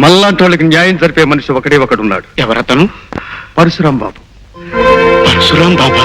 మళ్ళాంటి వాళ్ళకి న్యాయం జరిపే మనిషి ఒకడే ఒకడున్నాడు. ఎవరతను? పరశురాం బాబు. పరశురాం బాబా?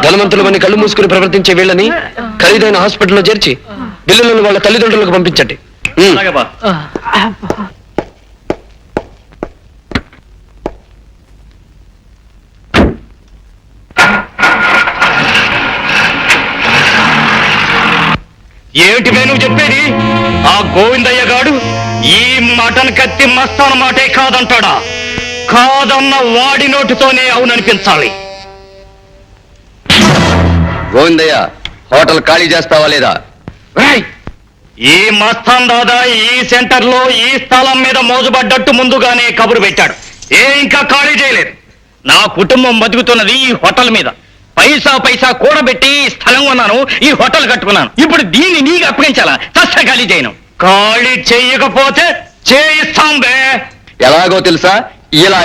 ధనవంతులమని కళ్ళు మూసుకుని ప్రవర్తించే వీళ్ళని ఖరీదైన హాస్పిటల్లో చేర్చి బిల్లులను వాళ్ళ తల్లిదండ్రులకు పంపించండి. ఏమిటి నేను చెప్పేది? ఆ గోవిందయ్య గాడు ఈ మటన్ కత్తి మస్తాన మాటే కాదంటాడా? కాదన్న వాడి నోటితోనే అవుననిపించాలి. గోవిందయ్య, హోటల్ ఖాళీ చేస్తావా లేదా? ఈ మస్తాన్ దాదా ఈ సెంటర్ లో ఈ స్థలం మీద మోజుపడ్డట్టు ముందుగానే కబురు పెట్టాడు. ఇంకా ఖాళీ చేయలేదు. నా కుటుంబం బతుకుతున్నది ఈ హోటల్ మీద. పైసా పైసా కూడబెట్టి స్థలం కొన్నాను, ఈ హోటల్ కట్టుకున్నాను. ఇప్పుడు దీన్ని నీకు అప్పగించాలా? చస్త ఖాళీ చేయను. ఖాళీ చెయ్యకపోతే చేయిస్తాం బే. ఎలాగో తెలుసా? ఇలా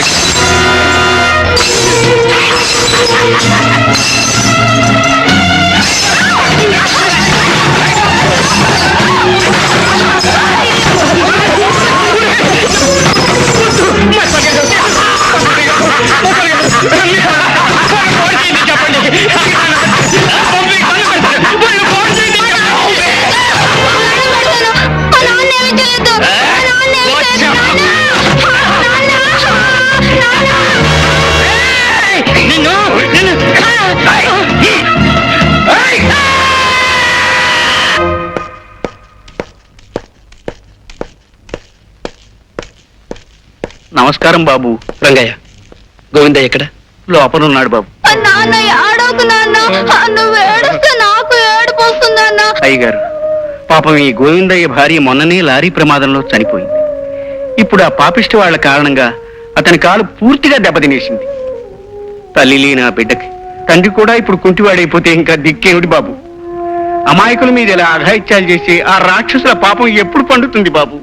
నమస్కారం బాబు. రంగయ్య, గోవిందయ్య ఎక్కడ? లోపలున్నాడు బాబు. అయ్యగారు, పాపం ఈ గోవిందయ్య భార్య మొన్ననే లారీ ప్రమాదంలో చనిపోయింది. ఇప్పుడు ఆ పాపిష్టి వాళ్ల కారణంగా అతని కాలు పూర్తిగా దెబ్బతినేసింది. తల్లి లేని ఆ బిడ్డకి తండ్రి కూడా ఇప్పుడు కుంటివాడైపోతే ఇంకా దిక్కేమిటి బాబు? అమాయకుల మీద ఇలా అఘాయిత్యాలు చేసి ఆ రాక్షసుల పాపం ఎప్పుడు పండుతుంది బాబు?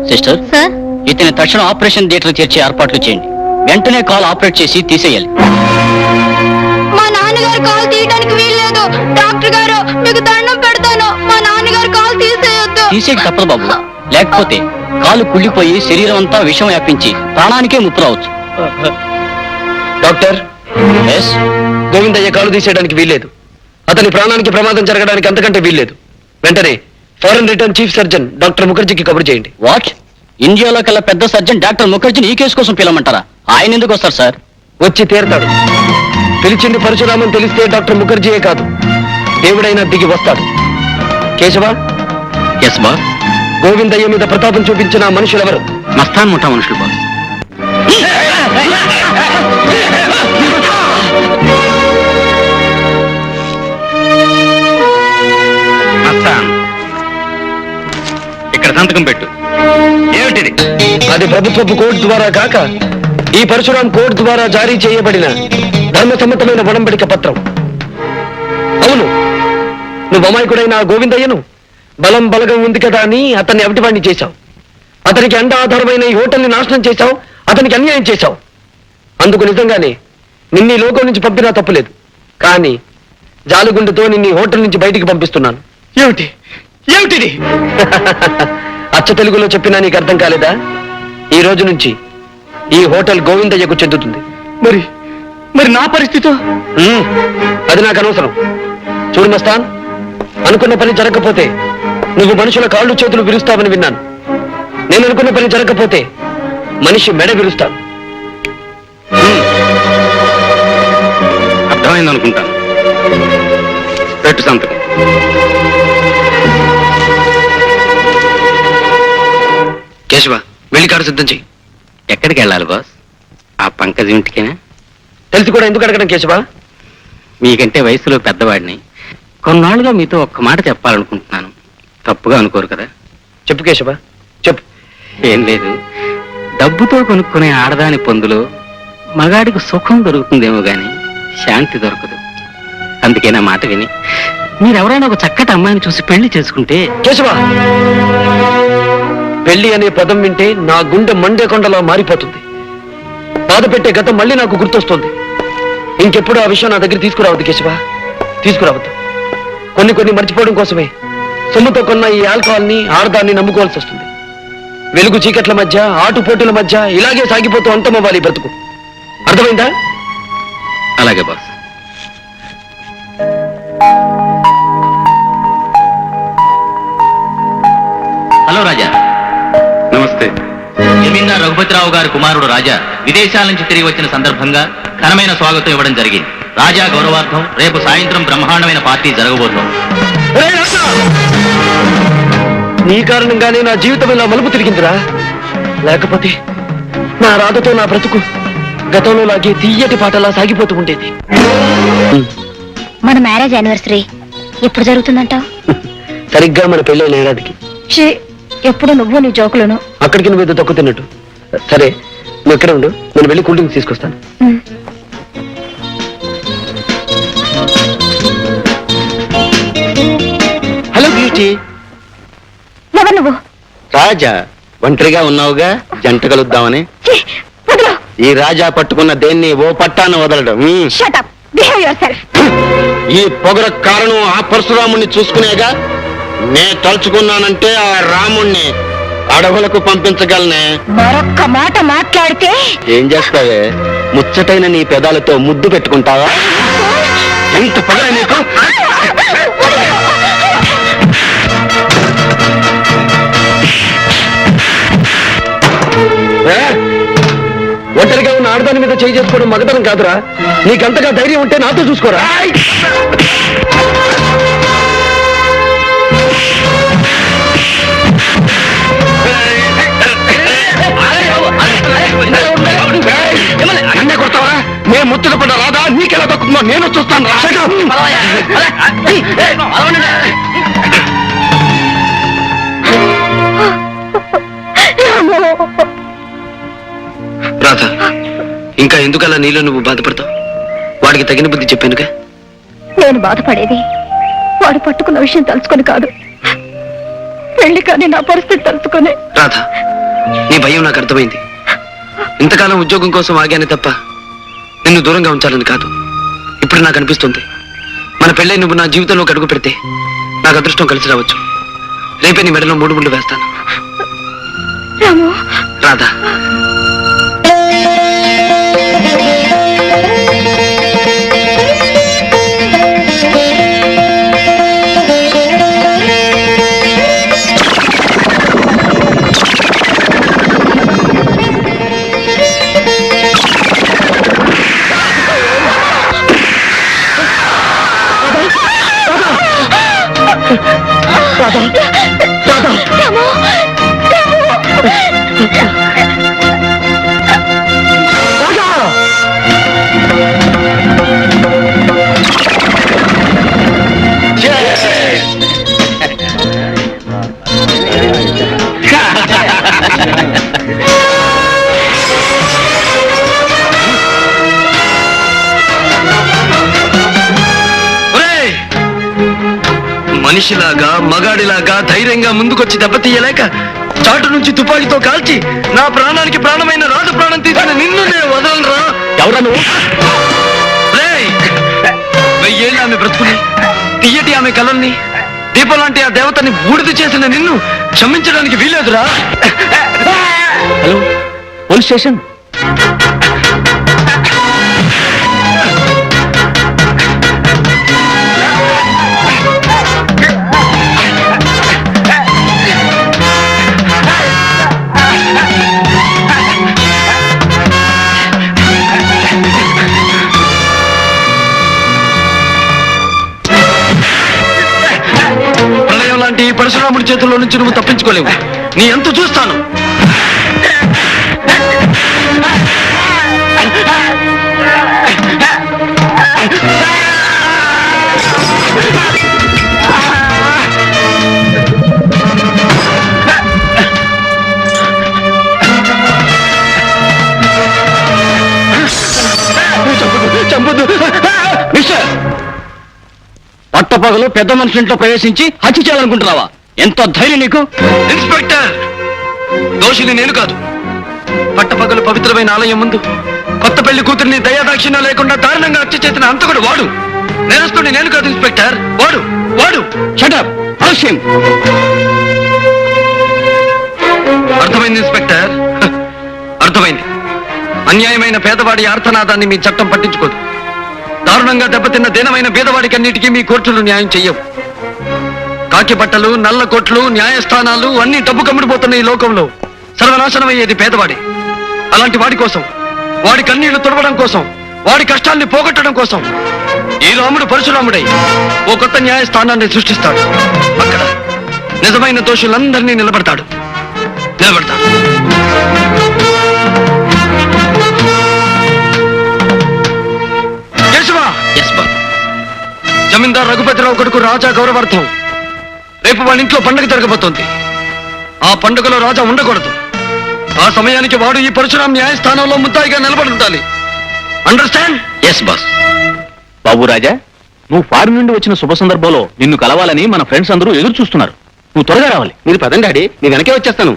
సిస్టర్, ఇతని తక్షణ ఆపరేషన్ థియేటర్ చేర్చే ఏర్పాట్లు చేయండి. వెంటనే కాల్ ఆపరేట్ చేసి తీసేయాలి. మా నాన్నగారు కాల్ తీయడానికి వీల్లేదు. డాక్టర్ గారు, మీకు దండం పెడతాను, మా నాన్నగారు కాల్ తీసేయొద్దు. తీసేకి తప్పదు బాబు, లేకపోతే కాలు కుళ్ళిపోయి శరీరం అంతా విషం వ్యాపించి ప్రాణానికే ముప్పు రావచ్చు. డాక్టర్, గోవిందయ్య కాలు తీసేయడానికి వీల్లేదు. అతని ప్రాణానికి ప్రమాదం జరగడానికి అంతకంటే వీల్లేదు. వెంటనే foreign return chief surgeon doctor ముఖర్జీకి కబురు చేయండి. వాట్? ఇండియాలో కల్లా పెద్ద సర్జన్ డాక్టర్ ముఖర్జీని ఈ కేసు కోసం పిలవమంటారా? ఆయన ఎందుకు వస్తారు సార్? వచ్చి తీరతాడు. పిలిచింది పరశురామని తెలిస్తే డాక్టర్ ముఖర్జీయే కాదు, దేవుడైనా దిగి వస్తాడు. Keshava, yes boss. గోవిందయ్య మీద ప్రతాపం చూపించిన ఆ మనుషులెవరు? మస్తాన్ ముఠా మనుషులు బాస్. మస్తాన్, ఇక్కడ సంతకం పెట్టు. ఏమిటిది? అది ప్రభుత్వపు కోర్టు ద్వారా కాక ఈ పరశురాం కోర్టు ద్వారా జారీ చేయబడిన ధర్మసమ్మతమైన ఒడంబడిక పత్రం. అవును, నువ్వు అమాయకుడైన ఆ గోవిందయ్యను బలం బలగం ఉంది కదా అని అతన్ని అవిటివాణ్ణి చేశావు. అతనికి అండ ఆధారమైన ఈ హోటల్ని నాశనం చేశావు. అతనికి అన్యాయం చేశావు. అందుకు నిజంగానే నిన్ను ఈ లోకం నుంచి పంపినా తప్పులేదు. కానీ జాలిగుండెతో నిన్ను ఈ హోటల్ నుంచి బయటికి పంపిస్తున్నాను. ఏమిటి? ఏమిటిది? అచ్చ తెలుగులో చెప్పినా నీకు అర్థం కాలేదా? ఈ రోజు నుంచి ఈ హోటల్ గోవిందయ్యకు చెందుతుంది. మరి మరి నా పరిస్థితి? అది నాకు అనవసరం. చూడు మస్తాన్, అనుకున్న పని జరగకపోతే నువ్వు మనుషుల కాళ్ళు చేతులు విరుస్తావని విన్నాను. నేను అనుకున్న పని జరగకపోతే మనిషి మెడ విరుస్తాను. అర్థమైంది అనుకుంటాను. పెట్టు సంతకం. కేశవ, వెళ్ళి కారు సిద్ధం చెయ్యి. ఎక్కడికి వెళ్ళాలి బాస్? ఆ పంకజ్ ఇంటికేనా? తెలిసి కూడా ఎందుకు అడగడం కేశవ? మీకంటే వయసులో పెద్దవాడిని. కొన్నాళ్ళుగా మీతో ఒక్క మాట చెప్పాలనుకుంటున్నాను. తప్పుగా అనుకోరు కదా? చెప్పు కేశవ, చెప్పు. ఏం లేదు, డబ్బుతో కొనుక్కునే ఆడదాని పొందులో మగాడికి సుఖం దొరుకుతుందేమో గాని శాంతి దొరకదు. అందుకే నా మాట విని మీరెవరైనా ఒక చక్కటి అమ్మాయిని చూసి పెళ్లి చేసుకుంటే. కేశవ, పెళ్లి అనే పదం వింటే నా గుండె మండే కొండలా మారిపోతుంది. బాధ పెట్టే గతం మళ్ళీ నాకు గుర్తొస్తుంది. ఇంకెప్పుడు ఆ విషయం నా దగ్గర తీసుకురావద్దు కేశవ, తీసుకురావద్దు. కొన్ని మర్చిపోవడం కోసమే సొమ్ముతో కొన్న ఈ ఆల్కహాల్ని ఆడదాన్ని నమ్ముకోవాల్సి వస్తుంది. వెలుగు చీకట్ల మధ్య, ఆటుపోటుల మధ్య ఇలాగే సాగిపోతూ అంతమవ్వాలి బ్రతుకు. అర్థమైందా? అలాగే బాస్. హలో రాజా. నమస్తే. జమీందార్ రఘుపతిరావు గారి కుమారుడు రాజా విదేశాల నుంచి తిరిగి వచ్చిన సందర్భంగా ఘనమైన స్వాగతం ఇవ్వడం జరిగింది. రాజా గౌరవార్థం రేపు సాయంత్రం బ్రహ్మాండమైన పార్టీ జరగబోతోంది. నీ కారణంగానే నా జీవితం ఇలా మలుపు తిరిగిందిరా. లేకపోతే నా రాధతో నా బ్రతుకు గతంలో లాగే తీయటి పాటలా సాగిపోతూ ఉండేది. మన మ్యారేజ్ యానివర్సరీ ఎప్పుడు జరుగుతుందంటావు? సరిగ్గా మన పెళ్ళైన ఏడాదికి. ఎప్పుడు నువ్వు నీ జోకులను. అక్కడికి నువ్వు ఏదో తక్కువ తిన్నట్టు. సరే, నువ్వు ఎక్కడ ఉండు, నేను వెళ్ళి కూల్ డ్రింక్స్ తీసుకొస్తాను. Hello beauty. ఎవరు నువ్వు? రాజా, ఒంటరిగా ఉన్నావుగా, జంట కలుద్దామని. ఈ రాజా పట్టుకున్న దేన్ని ఓ పట్టాన వదలడం. Shut up, behave yourself. ఈ పొగర కారణం ఆ పరశురాముణ్ణి చూసుకునేగా. నే తలుచుకున్నానంటే ఆ రాముణ్ణి అడవులకు పంపించగలనే. మరొక్క మాట మాట్లాడితే ఏం చేస్తావే? ముచ్చటైన నీ పెదాలతో ముద్దు పెట్టుకుంటావా? ఎంత పొగర నీకు? ఒంటరిగా ఉన్న ఆడదాని మీద చేయి చేసుకోవడం మగతనం కాదురా. నీకంతగా ధైర్యం ఉంటే నాతో చూసుకోరా. అన్నే కొడతావా? నేను ముచ్చట పడ్డ రాదా నీకెలా దక్కుందో నేను చూస్తాను. రాధ, ఇంకా ఎందుకలా నీలో నువ్వు బాధపడతావు? వాడికి తగిన బుద్ధి చెప్పానుగా. నేను బాధపడేది వాడు పట్టుకున్న విషయం తలుచుకొని కాదు, పెళ్లి కానీ నా పరిస్థితి తలుచుకొని. రాధ, నీ భయం నాకు అర్థమైంది. ఇంతకాలం ఉద్యోగం కోసం ఆగానే తప్ప నిన్ను దూరంగా ఉంచాలని కాదు. ఇప్పుడు నాకు అనిపిస్తుంది, మన పెళ్ళై నువ్వు నా జీవితంలోకి అడుగు పెడితే నాకు అదృష్టం కలిసి రావచ్చు. రేపే నీ మెడలో 3 ముళ్ళు వేస్తాను. రాము, రాధా, రాధా రాము, రాము. రాధా ఒరేయ్! మనిషిలాగా మగాడిలాగా ధైర్యంగా ముందుకొచ్చి దెబ్బతీయలేక చాటు నుంచి తుపాకీతో కాల్చి నా ప్రాణానికి ప్రాణమైన రాజు ప్రాణం తీసిన నిన్ను నేను వదలరా. ఎవరా నువ్వు? వెయ్యేళ్ళు ఆమె బ్రతుకుని తీయటి ఆమె కలల్ని దీపం లాంటి ఆ దేవతని బూడిద చేసిన నిన్ను క్షమించడానికి వీలేదురా. Hello police station. ప్రళయం లాంటి ఈ పరశురాముడి చేతుల్లో నుంచి నువ్వు తప్పించుకోలేవు. నీ ఎంత చూస్తాను. చంపదు మిస్టర్. పట్టపగలు పెద్ద మనిషి ఇంట్లో ప్రవేశించి హత్య చేయాలనుకుంటున్నావా? ఎంత ధైర్యం నీకు? ఇన్స్పెక్టర్, దోషిని నేను కాదు. పట్టపగలు పవిత్రమైన ఆలయం ముందు కొత్త పెళ్లి కూతుర్ని దయాదాక్షిణ్యం లేకుండా దారుణంగా హత్య చేసిన అంతకుడు వాడు. నేరస్తుడిని నేను కాదు ఇన్స్పెక్టర్, వాడు వాడు. షటప్. అవశ్యం. అర్థమైంది ఇన్స్పెక్టర్, అర్థమైంది. అన్యాయమైన పేదవాడి ఆర్తనాదాన్ని మీ చట్టం పట్టించుకోదు. దారుణంగా దెబ్బతిన్న దీనమైన పేదవాడికి అన్నిటికీ మీ కోర్టులు న్యాయం చెయ్యవు. కాకి బట్టలు, నల్ల కొట్లు, న్యాయస్థానాలు అన్ని డబ్బు కమ్ముడిపోతున్న ఈ లోకంలో సర్వనాశనం అయ్యేది పేదవాడి. అలాంటి వాడి కోసం, వాడి కన్నీళ్లు తుడవడం కోసం, వాడి కష్టాల్ని పోగొట్టడం కోసం ఈ రాముడు పరశురాముడై ఓ కొత్త న్యాయస్థానాన్ని సృష్టిస్తాడు. అక్కడ నిజమైన దోషులందరినీ నిలబెడతాడు. కేశవ, జమీందార్ రఘుపతిరావు కొడుకు రాజా గౌరవార్థం రేపు వాళ్ళ ఇంట్లో పండుగ జరగబోతోంది. ఆ పండుగలో రాజా ఉండకూడదు. ఆ సమయానికి వాడు ఈ పరశురాం న్యాయస్థానంలో ముద్దాయిగా నిలబడి ఉండాలి. అండర్స్టాండ్? Yes boss. బాబు రాజా, నువ్వు ఫారిన్ నుండి వచ్చిన శుభ సందర్భంలో నిన్ను కలవాలని మన ఫ్రెండ్స్ అందరూ ఎదురు చూస్తున్నారు. నువ్వు త్వరగా రావాలి. మీరు పదండి డాడీ, నేను వెనకే వచ్చేస్తాను.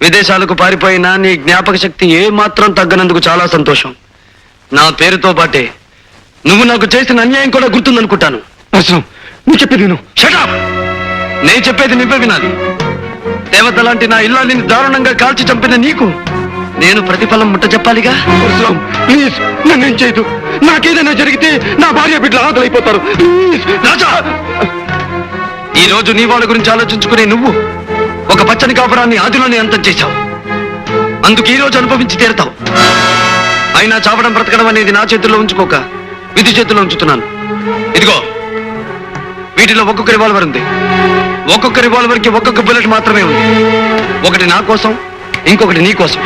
విదేశాలకు పారిపోయినా నీ జ్ఞాపక శక్తి ఏ మాత్రం తగ్గనందుకు చాలా సంతోషం. నా పేరుతో పాటే నువ్వు నాకు చేసిన అన్యాయం కూడా గుర్తుందనుకుంటాను. నువ్వు చెప్పేది నేను. షటప్! నేను చెప్పేది నువ్వే వినాలి. దేవత లాంటి నా ఇల్లాన్ని దారుణంగా కాల్చి చంపిన నీకు నేను ప్రతిఫలం ముట్ట చెప్పాలిగా. ప్లీజ్ నన్నేం చేయదు. నాకేదైనా జరిగితే నా భార్య బిడ్డలు ఆకలైపోతారు. ప్లీజ్ రాజా, ఈ రోజు నీ వాళ్ళ గురించి ఆలోచించుకునే నువ్వు ఒక పచ్చని కాపురాన్ని ఆదిలోనే అంతం చేశావు. అందుకు ఈ రోజు అనుభవించి తీరుతావు. అయినా చావడం బ్రతకడం అనేది నా చేతుల్లో ఉంచుకోక విధి చేతుల్లో ఉంచుతున్నాను. ఇదిగో, వీటిలో ఒక్కొక్క రివాల్వర్ ఉంది. ఒక్కొక్క రివాల్వర్ కి ఒక్కొక్క బుల్లెట్ మాత్రమే ఉంది. ఒకటి నా కోసం, ఇంకొకటి నీ కోసం.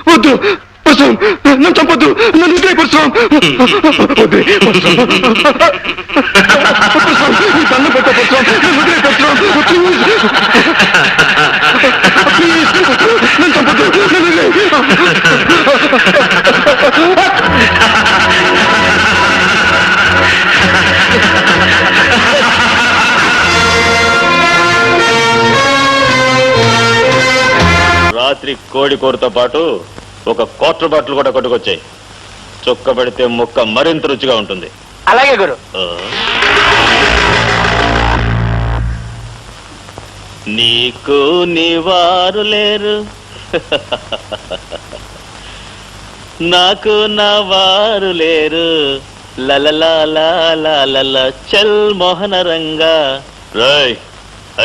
వద్దు పరశురాం, నన్ను చంపొద్దు. నన్ను వదిలే పరశురాం. వదిలే పరశురాం. పరశురాం, నీ దండం పెట్టు పరశురాం. నన్ను వదిలే పరశురాం. ప్లీజ్, నన్ను చంపొద్దు. నన్ను వదిలే. రాత్రి కోడి కూరతో పాటు ఒక క్వార్టర్ బాటిల్ కూడా కొట్టుకొచ్చాయి. చొక్క పెడితే ముక్క మరింత రుచిగా ఉంటుంది. అలాగే గురు. నీకు నీవారు లేరు, నాకు నా వారు లేరు. లలలా చల్ మోహన రంగా. రాయ్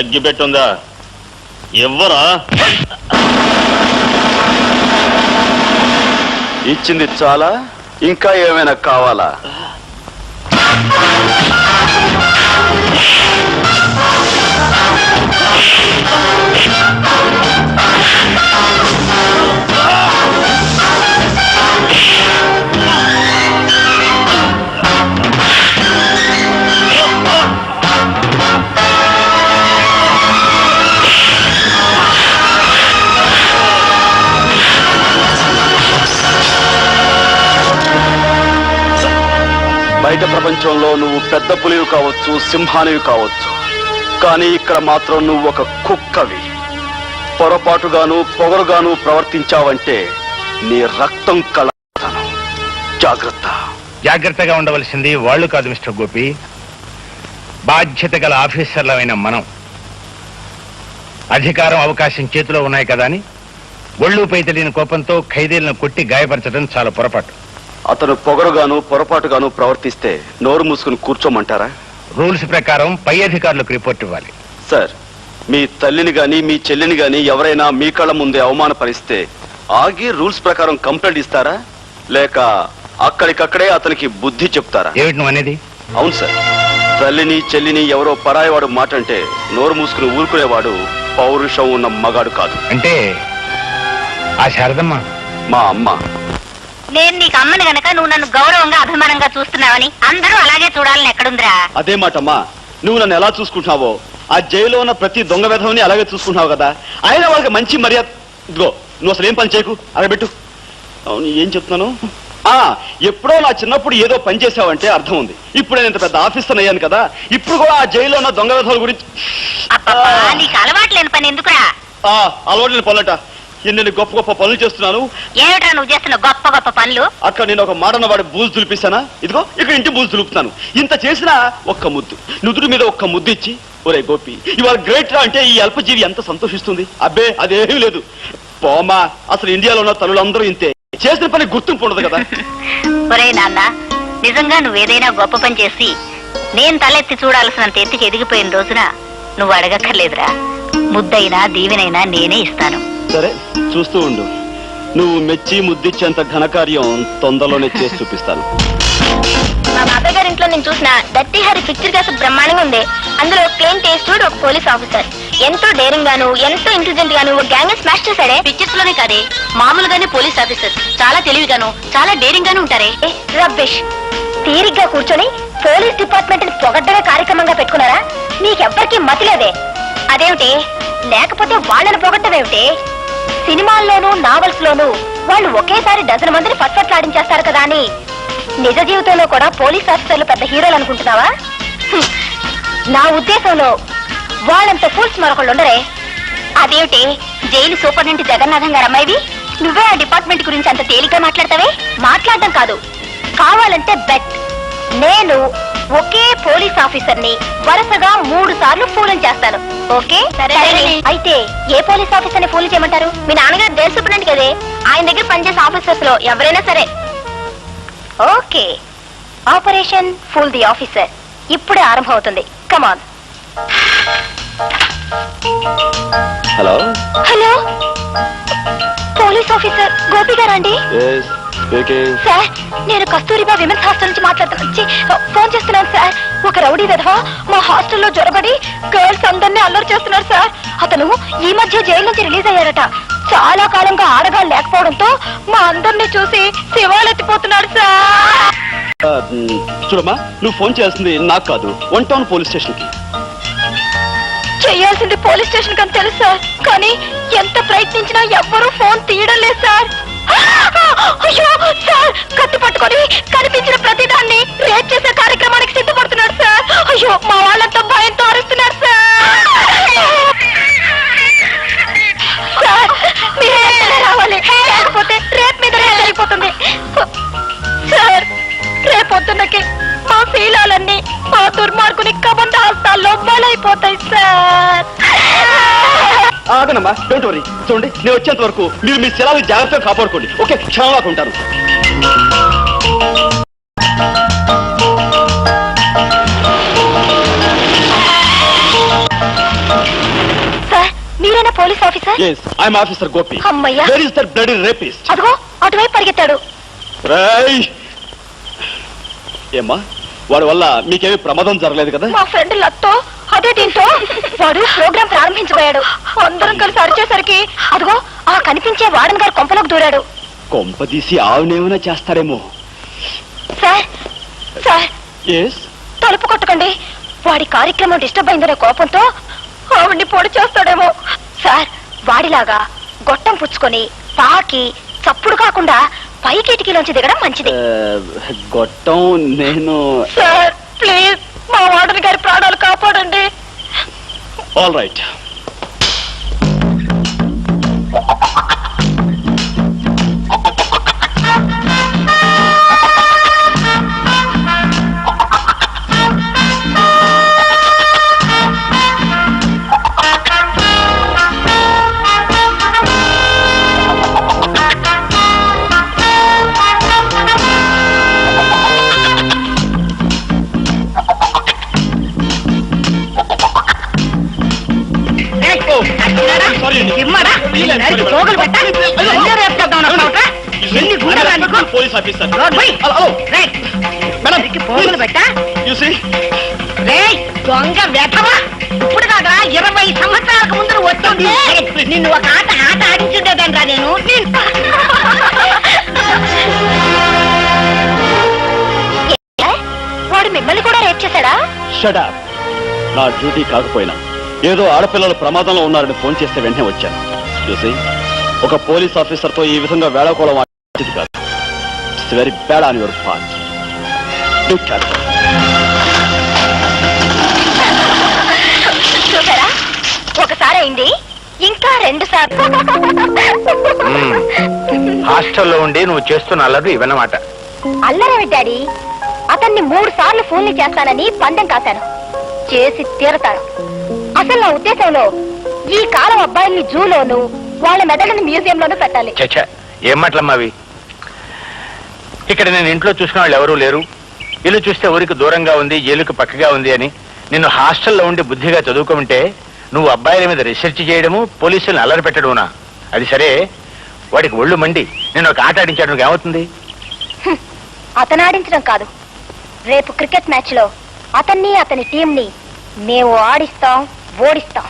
అగ్గి పెట్టుందా? ఎవ్వరా? ఇచ్చింది చాలా, ఇంకా ఏమైనా కావాలా? బయట ప్రపంచంలో నువ్వు పెద్ద పులివి కావచ్చు, సింహానివి కావచ్చు, కానీ ఇక్కడ మాత్రం నువ్వు ఒక కుక్కవి. పొరపాటుగాను పొగరుగాను ప్రవర్తించావంటే నీ రక్తం కలతాను. జాగ్రత్త. జాగ్రత్తగా ఉండవలసింది వాళ్ళు కాదు మిస్టర్ గోపి, బాధ్యత గల ఆఫీసర్లమైన మనం. అధికారం అవకాశం చేతిలో ఉన్నాయి కదా అని ఒళ్ళుపై తెలియని కోపంతో ఖైదీలను కొట్టి గాయపరచడం చాలా పొరపాటు. అతను పొగరుగాను పొరపాటుగాను ప్రవర్తిస్తే నోరు మూసుకుని కూర్చోమంటారా? రూల్స్ ప్రకారం పై అధికారులకు రిపోర్ట్ ఇవ్వాలి. సార్, మీ తల్లిని గాని మీ చెల్లిని గాని ఎవరైనా మీ కళ్ళ ముందే అవమానపరిస్తే ఆగి రూల్స్ ప్రకారం కంప్లైంట్ ఇస్తారా, లేక అక్కడికక్కడే అతనికి బుద్ధి చెప్తారా? ఏమిటి నువ్వు అనేది? అవును సార్, తల్లిని చెల్లిని ఎవరో పరాయవాడు మాట అంటే నోరు మూసుకుని ఊరుకునేవాడు పౌరుషం ఉన్న మగాడు కాదు. అంటే ఆ శారదమ్మ మా అమ్మ. నేను నీకు అమ్మని గనక నువ్వు నన్ను గౌరవంగా అభిమానంగా చూస్తున్నావని అందరూ అలాగే చూడాలని ఎక్కడుందిరా? అదే మాటమ్మా, నువ్వు నన్ను ఎలా చూసుకుంటున్నావో ఆ జైల్లో ఉన్న ప్రతి దొంగ విధవని అలాగే చూసుకుంటున్నావు కదా. అయినా వాళ్ళకి మంచి మర్యాద. ఇదిగో నువ్వు అసలు ఏం పని చేయకు, అరబెట్టు. అవును, ఏం చెప్తున్నాను? ఎప్పుడో నా చిన్నప్పుడు ఏదో పని చేసావంటే అర్థం ఉంది. ఇప్పుడు నేను ఇంత పెద్ద ఆఫీసర్ అయ్యాను కదా, ఇప్పుడు కూడా ఆ జైల్లో ఉన్న దొంగ విధవల గురించి. నీకు అలవాటు లేని పని ఎందుకురా? అలవాటు లేని పనులట. ఎన్ని గొప్ప గొప్ప పనులు చేస్తున్నాను. ఏమిట్రా నువ్వు చేస్తున్న గొప్ప గొప్ప పనులు? అక్కడ నేను ఒక మాటన్న వాడి బూజు దులిపిస్తానా? ఇదిగో ఇక్కడ ఇంటి బూజు దులుపుతాను. ఇంత చేసినా ఒక్క ముద్దు, నుదురు మీద ఒక్క ముద్దు ఇచ్చి, ఒరే గోపి ఇవాళ గ్రేట్ రా అంటే ఈ అల్పజీవి ఎంత సంతోషిస్తుంది. అబ్బే అదేమీ లేదు. పోమా, అసలు ఇండియాలో ఉన్న తల్లులందరూ ఇంతే. చేసిన పని గుర్తింపు ఉండదు కదా. ఒరే నాన్న, నిజంగా నువ్వేదైనా గొప్ప పని చేసి నేను తలెత్తి చూడాల్సినంత ఎత్తుకి ఎదిగిపోయిన రోజున నువ్వు అడగక్కర్లేదురా. ముద్దైనా దీవెనైనా నేనే ఇస్తాను. సరే, చూస్తూ ఉండు. నువ్వు మెచ్చి ముద్దిచ్చేంత ఘనకార్యం తొందరలోనే చేసి చూపిస్తాను. మా బాబాయ్ గారి ఇంట్లో నేను చూసిన దట్టి హరి పిక్చర్ కాస్త బ్రహ్మాండంగా ఉంది. అందులో క్లెయిన్ టేస్టూడ్ ఒక పోలీస్ ఆఫీసర్ ఎంతో డేరింగ్ గాను ఎంతో ఇంటెలిజెంట్ గాను ఒక గ్యాంగ్ స్మాష్ చేశాడే. పిక్చర్స్ లోనే కాదే, మామూలుగానే పోలీస్ ఆఫీసర్ చాలా తెలివిగాను చాలా డేరింగ్ గాను ఉంటారే. రబ్బిష్. తీరిగ్గా కూర్చొని పోలీస్ డిపార్ట్మెంట్ ని పొగడ్డమే కార్యక్రమంగా పెట్టుకున్నారా? మీకెవ్వరికీ మతిలేదే. అదేమిటి? లేకపోతే వాళ్ళని పొగడ్డమేమిటి? సినిమాల్లోనూ నావల్స్ లోనూ వాళ్ళు ఒకేసారి డజన్ మందిని ఫట్ఫట్లాడించేస్తారు కదా అని నిజ జీవితంలో కూడా పోలీస్ ఆఫీసర్లు పెద్ద హీరోలు అనుకుంటున్నావా? నా ఉద్దేశంలో వాళ్ళంత ఫూల్స్ మరొకళ్ళు ఉండరే. అదేమిటి? జైలు సూపరింటెండెంట్ జగన్నాథం గారు అమ్మాయివి నువ్వే ఆ డిపార్ట్మెంట్ గురించి అంత తేలిగ్గా మాట్లాడతావే? మాట్లాడడం కాదు, కావాలంటే బెట్. నేను ఒకే పోలీస్ ఆఫీసర్ ని వరుసగా 3 సార్లు ఫూల్ చేస్తాను. ఓకే? అయితే ఏ పోలీస్ ఆఫీసర్ ని ఫూల్ చేయమంటారు? మీ నాన్నగారు జైలు సూపరింటెండెంట్ కదే, ఆయన దగ్గర పనిచేసే ఆఫీసర్స్ లో ఎవరైనా సరే. Okay, operation fool the officer ఇప్పుడే ఆరంభం అవుతుంది. Come on. Hello hello, police officer Gopi గారా అండి? సార్, నేను కస్తూరిబా విమెన్స్ హాస్టల్ నుంచి ఫోన్ చేస్తున్నాను సార్. ఒక రౌడీ విధవ మా హాస్టల్లో జొరబడి గర్ల్స్ అందరినీ అల్లరి చేస్తున్నారు సార్. అతను ఈ మధ్య జైలు నుంచి రిలీజ్ అయ్యారట. చాలా కాలంగా ఆడగాళ్ళు లేకపోవడంతో మా అందరినీ చూసి శివాలెత్తిపోతున్నాడు సార్. చూడమ్మా, నువ్వు ఫోన్ చేస్తుంది నాకు కాదు, 1 టౌన్ పోలీస్ స్టేషన్ కి. చేయాల్సింది పోలీస్ స్టేషన్ కని తెలుసు సార్, కానీ ఎంత ప్రయత్నించినా ఎవ్వరూ ఫోన్ తీయడం లేదు సార్. అయ్యో సార్, కత్తి పట్టుకొని కనిపించిన ప్రతిదాన్ని రేప్ చేసే కార్యక్రమానికి సిద్ధపడుతున్నాడు సార్. అయ్యో, మా వాళ్ళంతా భయంతో అరుస్తున్నారు సార్. మీరే రావాలి, లేకపోతే రేప్ మీద రేప్ జరిగిపోతుంది సార్. రేపొద్దున్నకి మా శీలాలన్నీ మా దుర్మార్గుని కబంధ హస్తాల్లో బలైపోతాయి సార్. చూడండి, నేను వచ్చేంత వరకు మీరు మీ సెలవు జాగ్రత్తగా కాపాడుకోండి. ఓకే, క్షణంగా ఉంటాను. సార్, మీరేనా police officer? Yes, I'm Officer Gopi. అమ్మయ్యా. Where is that bloody rapist? అదిగో అటువైపు పరిగెత్తాడు. రేయ్! ఏమ్మా, వాడి వల్ల మీకేమీ ప్రమాదం జరగలేదు కదా? మా ఫ్రెండ్ లత్తో అదే దీంతో వాడు ప్రోగ్రాం ప్రారంభించబోయాడు. అందరం కలిసి అరిచేసరికి అదిగో ఆ కనిపించే వార్డెన్ గారు కొంపలోకి దూరాడు. కొంపదీసి ఆవునేమైనా చేస్తారేమో. సార్ సార్, ఎస్, తలుపు కొట్టకండి. వాడి కార్యక్రమం డిస్టర్బ్ అయిందనే కోపంతో ఆవిడ్ని పొడి చేస్తాడేమో. సార్, వాడిలాగా గొట్టం పుచ్చుకొని పాకి చప్పుడు కాకుండా పై కిటికీలోంచి దిగడం మంచిది. గొట్టం నేను. సార్ ప్లీజ్, మా వార్డెన్ గారి ప్రాణాలు కాపాడండి. All right. Police officer. దొంగ వెతవా, ఇప్పుడు కాదా 20 సంవత్సరాలకు ముందు వస్తుంది. నిన్ను ఒక ఆట ఆడించుండేదండ్రా నేను. వాడు మిమ్మల్ని కూడా రేప్ చేశాడా? Shut up. నా డ్యూటీ కాకపోయినా ఏదో ఆడపిల్లలు ప్రమాదంలో ఉన్నారని ఫోన్ చేస్తే వెంటనే వచ్చాను. చూసి, ఒక పోలీస్ ఆఫీసర్ తో ఈ విధంగా వేళకోవడం మంచిది కాదు. It's very bad on your part. చూసారా, ఒకసారి అయింది, ఇంకా 2 సార్లు. హాస్టల్లో ఉండి నువ్వు చేస్తున్న అల్లరి ఇవన్నమాట. అల్లరేమి డాడీ, అతన్ని 3 సార్లు ఫోన్లు చేస్తానని పందెం కాశాను. చేసి తీరతాను. అసలు నా ఉద్దేశంలో ఈ కాలం అబ్బాయిల్ని జూలోను వాళ్ళ మెదడుని మ్యూజియంలోనూ పెట్టాలి. చచ్చా, ఏం మాటలమ్మావి? ఇక్కడ నేను ఇంట్లో చూసిన వాళ్ళు ఎవరూ లేరు. ఇల్లు చూస్తే ఊరికి దూరంగా ఉంది, జైలుకి పక్కగా ఉంది అని నిన్ను హాస్టల్లో ఉండి బుద్ధిగా చదువుకుంటే నువ్వు అబ్బాయిల మీద రీసెర్చ్ చేయడము, పోలీసులను అల్లరి పెట్టడమునా? అది సరే, వాడికి ఒళ్ళు మండి నేను ఒక ఆట ఆడించాడు, ఏమవుతుంది? అతను ఆడించడం కాదు, రేపు క్రికెట్ మ్యాచ్ లో అతన్ని అతని టీంని మేము ఆడిస్తాం, ఓడిస్తాం.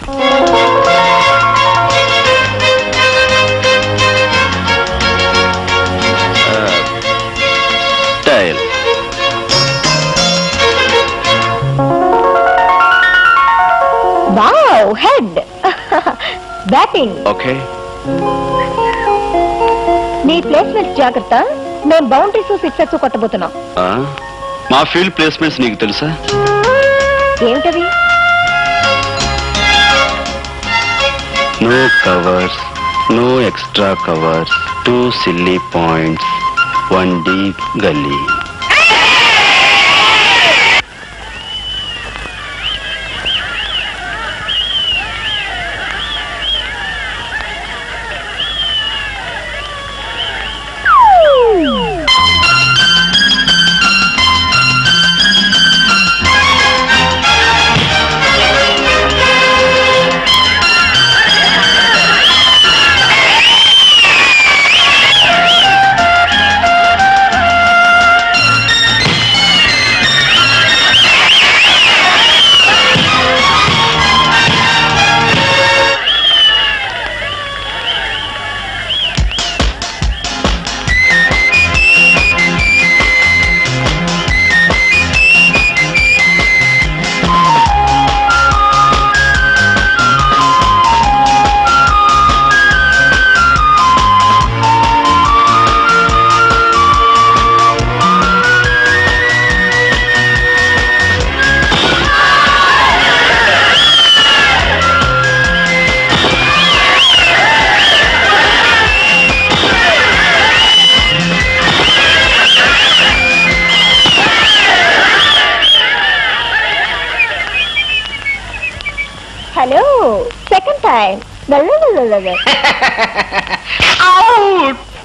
Wow, head batting. ఓకే, నీ ప్లేస్మెంట్స్ జాగ్రత్త. మేము బౌండరీస్, సిక్సర్స్ కొట్టబోతున్నాం. మా ఫీల్డ్ ప్లేస్మెంట్స్ నీకు తెలుసా? ఏమిటవి? No covers, no extra covers, 2 silly points, 1 deep gully.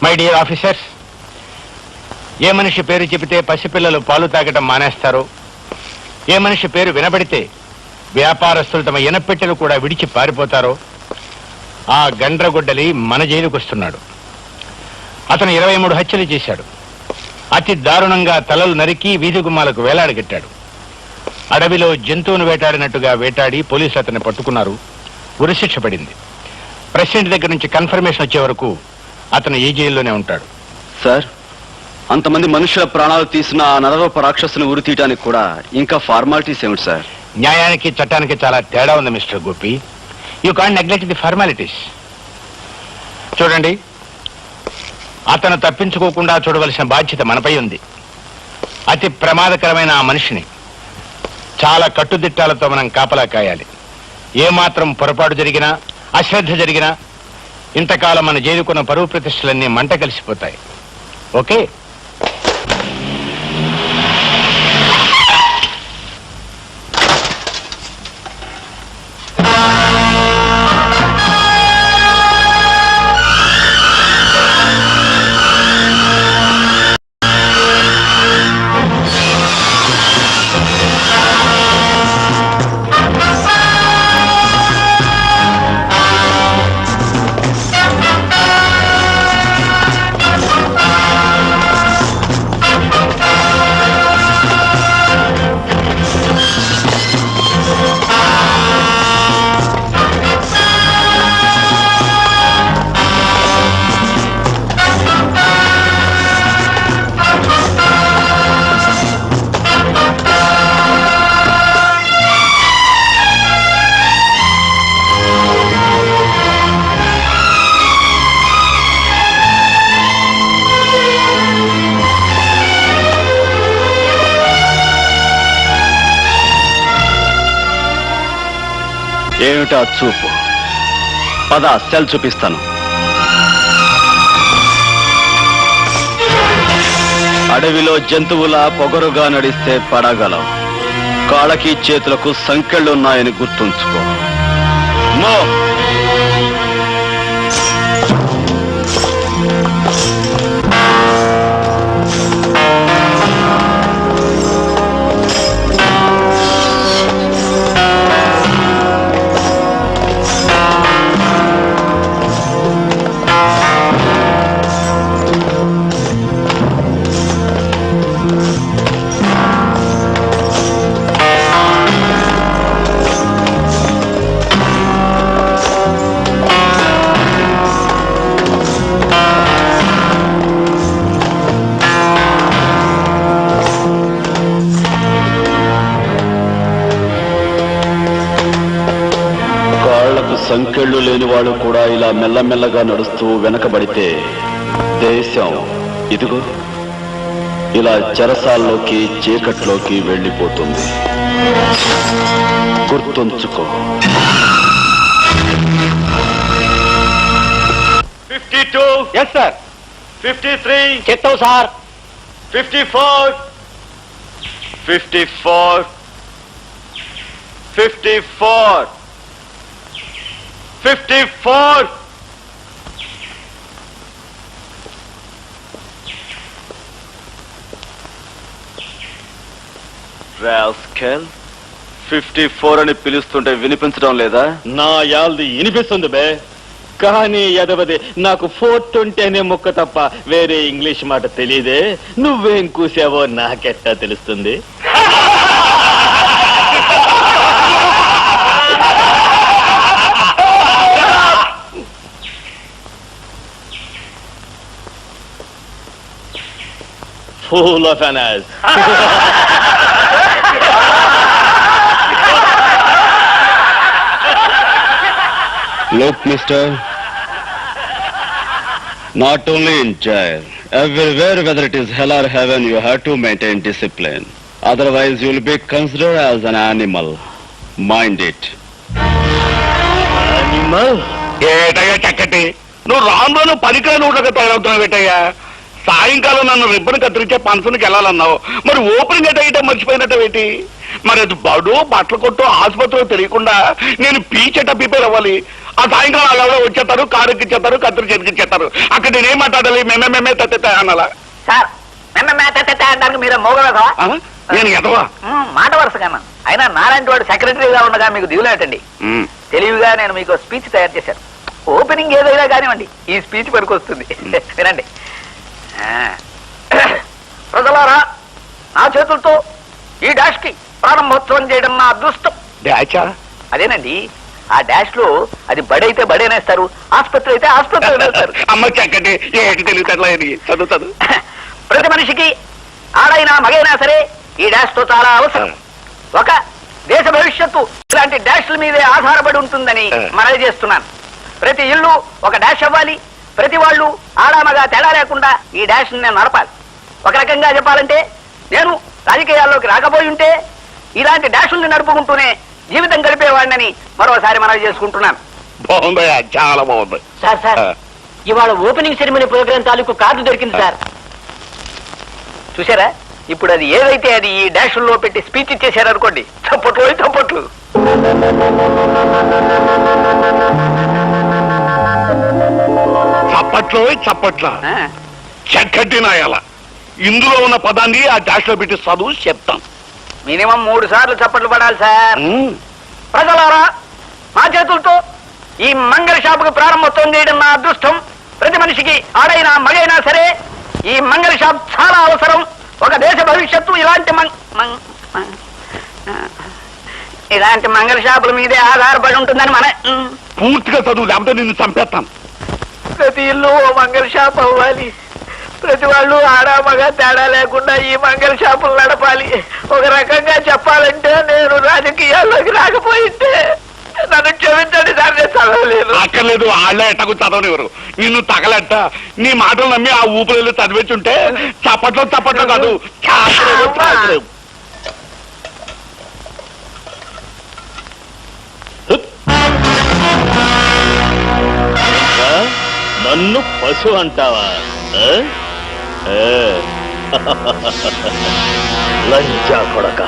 My dear officers, ఏ మనిషి పేరు చెబితే పసిపిల్లలు పాలు తాగటం మానేస్తారు, ఏ మనిషి పేరు వినబడితే వ్యాపారస్తులు తమ ఇనపెట్టెలు కూడా విడిచి పారిపోతారో ఆ గండ్రగొడ్డలి మన జైలుకు వస్తున్నాడు. అతను 23 హత్యలు చేశాడు. అతి దారుణంగా తలలు నరికి వీధి గుమ్మాలకు వేలాడగట్టాడు. అడవిలో జంతువును వేటాడినట్టుగా వేటాడి పోలీసులు అతన్ని పట్టుకున్నారు. ఉరిశిక్ష పడింది. ప్రెసిడెంట్ దగ్గర నుంచి కన్ఫర్మేషన్ వచ్చే వరకు అతను ఈ జైల్లోనే ఉంటాడు. సార్, అంతమంది మనుషుల ప్రాణాలు తీసిన ఆ నరరూప రాక్షసుని ఉరి తీయటానికి కూడా ఇంకా ఫార్మాలిటీస్ ఏమిటి సార్? న్యాయానికి చట్టానికి చాలా తేడా ఉంది mister Gopi. You can't neglect the formalities. చూడండి, అతను తప్పించుకోకుండా చూడవలసిన బాధ్యత మనపై ఉంది. అతి ప్రమాదకరమైన ఆ మనిషిని చాలా కట్టుదిట్టాలతో మనం కాపలా కాయాలి. ఏమాత్రం పొరపాటు జరిగినా, అశ్రద్ధ జరిగినా ఇంతకాలం మన జైలుకున్న పరువు ప్రతిష్టలన్నీ మంట కలిసిపోతాయి. ఓకే? ఏమిటా చూపు? పద, సెల్ చూపిస్తాను. అడవిలో జంతువుల పొగరుగా నడిస్తే పడగలవు. కాళ్ళకి చేతులకు సంకెళ్ళున్నాయని గుర్తుంచుకో. నో! సంకెళ్ళు లేని వాళ్ళు కూడా ఇలా మెల్లమెల్లగా నడుస్తూ వెనకబడితే దేశం ఇదిగో ఇలా చెరసాల్లోకి, చీకట్లోకి వెళ్ళిపోతుంది. గుర్తుంచుకో. 52. Yes sir. 53. చెప్తావు సార్. 54. 54. 54. 54. రాస్కెల్, 54 అని పిలుస్తుంటే వినిపించడం లేదా? నా యాల్ది వినిపిస్తుంది బే, కానీ ఎదవది నాకు 420 అనే ముక్క తప్ప వేరే ఇంగ్లీష్ మాట తెలియదే. నువ్వేం కూసావో నాకెట్టా తెలుస్తుంది? Full of an ass. Look, mister, not only in jail, everywhere, whether it is hell or heaven, you have to maintain discipline. Otherwise, you will be considered as an animal. Mind it. Animal? ఏటయ్యా చక్కటి, నువ్వు రాను పనికిరాని ఊళ్ళగా తయారవుతున్నావు ఏటయ్యా. సాయంకాలం నన్ను ribbon కత్తిరించే ఫంక్షన్కి వెళ్ళాలన్నావు, మరి ఓపెనింగ్ ఎటైతే మర్చిపోయినట్టేటి? మరి అది బడు, బట్టల కొట్టు, ఆసుపత్రిలో తెలియకుండా నేను పీచెట ప్రిపేర్ అవ్వాలి. ఆ సాయంకాలం వాళ్ళు ఎవరో వచ్చేస్తారు, కారు ఎక్కిచ్చేస్తారు, కత్తులు చేతికిచ్చేస్తారు. అక్కడ నేనేం మాట్లాడాలి? మేమే తత్తే అనాలా? సార్ అంటానికి మీరు మోగలదా? నేను ఎదవా? మాట వరుసగా అయినా నారాయణ వాడు సెక్రటరీగా ఉండగా మీకు దిగులేటండి. తెలివిగా నేను మీకు స్పీచ్ తయారు చేశాను. ఓపెనింగ్ ఏదైనా కానివ్వండి, ఈ స్పీచ్ పనికొస్తుంది. వినండి. ప్రజలారా, నా చేతులతో ఈ డాష్ కి ప్రారంభోత్సవం చేయడం నా అదృష్టం. అదేనండి, ఆ డాష్ లో అది బడైతే బడేనేస్తారు, ఆసుపత్రి అయితే ఆసుపత్రి అనేస్తారు. అమ్మ చక్కటి ఏంటి తెలియట్లా చదువుతాడు. ప్రతి మనిషికి ఆడైనా మగైనా సరే ఈ డాష్ తో చాలా అవసరం. ఒక దేశ భవిష్యత్తు ఇలాంటి డాష్ల మీదే ఆధారపడి ఉంటుందని మనవి చేస్తున్నాను. ప్రతి ఇల్లు ఒక డాష్ అవ్వాలి. ప్రతి వాళ్ళు ఆడామగా తేడా లేకుండా ఈ డాష్ నేను నడపాలి. ఒక రకంగా చెప్పాలంటే నేను రాజకీయాల్లోకి రాకపోయి ఉంటే ఇలాంటి డాషుల్ని నడుపుకుంటూనే జీవితం గడిపేవాడిని మరోసారి మనవి చేసుకుంటున్నాను. బాగుందయ్యా, చాలా బాగుంది. సార్ ఇవాళ ఓపెనింగ్ సెరమనీ ప్రోగ్రాం తాలూకు కార్డు దొరికింది సార్. చూసారా, ఇప్పుడు అది ఏదైతే అది ఈ డాషుల్లో పెట్టి స్పీచ్ ఇచ్చేసారు అనుకోండి, చప్పట్లు చప్పట్లు. చప్పట్ల చక్కటి నాయాల. ఇందులో ఉన్న పదాన్ని ఆ డాష్ లో పెట్టి చదువు చెప్తాం. మినిమం 3 సార్లు చప్పట్లు పడాలి సార్. ప్రజలారా, మా చేతులతో ఈ మంగళ షాపుకు ప్రారంభోత్సవం చేయడం నా అదృష్టం. ప్రతి మనిషికి ఆడైనా మగైనా సరే ఈ మంగళ షాప్ చాలా అవసరం. ఒక దేశ భవిష్యత్తు ఇలాంటి మంగళ షాపుల మీదే ఆధారపడి ఉంటుందని మన పూర్తిగా చదువు, లేకపోతే నిన్ను చంపేస్తాం. ప్రతి ఇల్లు ఓ మంగళ షాప్ అవ్వాలి. ప్రతి వాళ్ళు ఆడా మగ తేడా లేకుండా ఈ మంగళ షాపులు నడపాలి. ఒక రకంగా చెప్పాలంటే నేను రాజకీయాల్లోకి రాకపోయింటే నన్ను క్షమించండి సార్, నేను చదవలేదు. అక్కర్లేదు, వాళ్ళే ఎట్టకు చదవనివ్వరు. నిన్ను తగలెట్ట నీ మాటలు నమ్మి ఆ ఊపిరిలో చదివేచుంటే చప్పట్లో కాదు చాకరేవు. నన్ను పశు అంటావా? లంచా కొడక.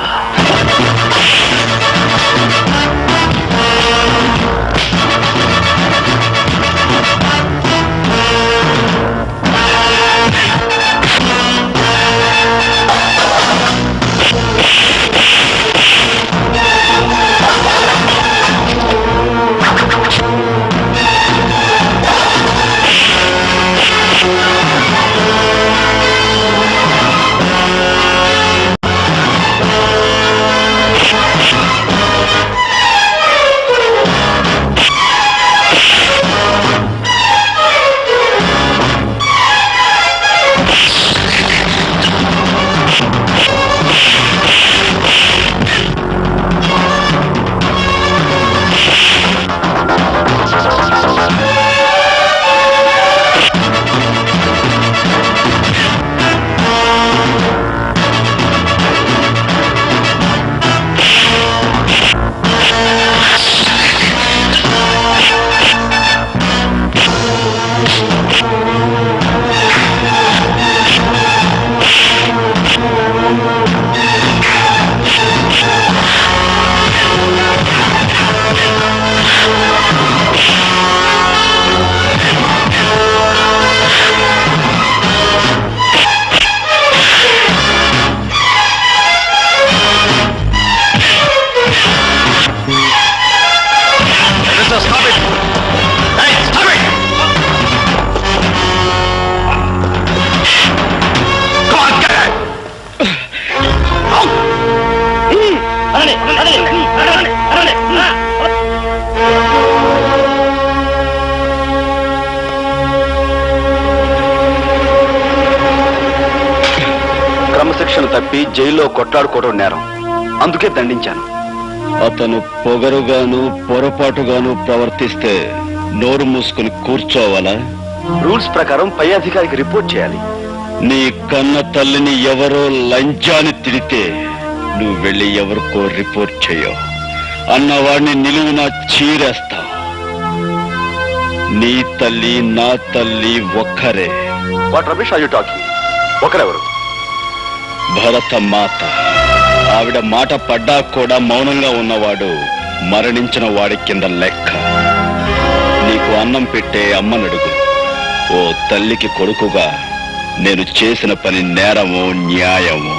క్రమశిక్షణ తప్పి జైల్లో కొట్లాడుకోవడం నేరం, అందుకే దండించాను. అతను పొగరుగాను పొరపాటుగాను ప్రవర్తిస్తే నోరు మూసుకుని కూర్చోవాలా? రూల్స్ ప్రకారం పై అధికారికి రిపోర్ట్ చేయాలి. నీ కన్న తల్లిని ఎవరో లంచాన్ని తిడితే నువ్వు వెళ్ళి ఎవరికో రిపోర్ట్ చేయవు అన్నవాడిని నిలువునా చీరేస్తా. నీ తల్లి నా తల్లి ఒక్కరే. What Ramesh are you talking? ఒకరెవరు? భరత మాత. ఆవిడ మాట పడ్డా కూడా మౌనంగా ఉన్నవాడు మరణించిన వాడి కింద లెక్క. నాకు అన్నం పెట్టే అమ్మనడుగు. ఓ తల్లికి కొడుకుగా నేను చేసిన పని నేరమో న్యాయమో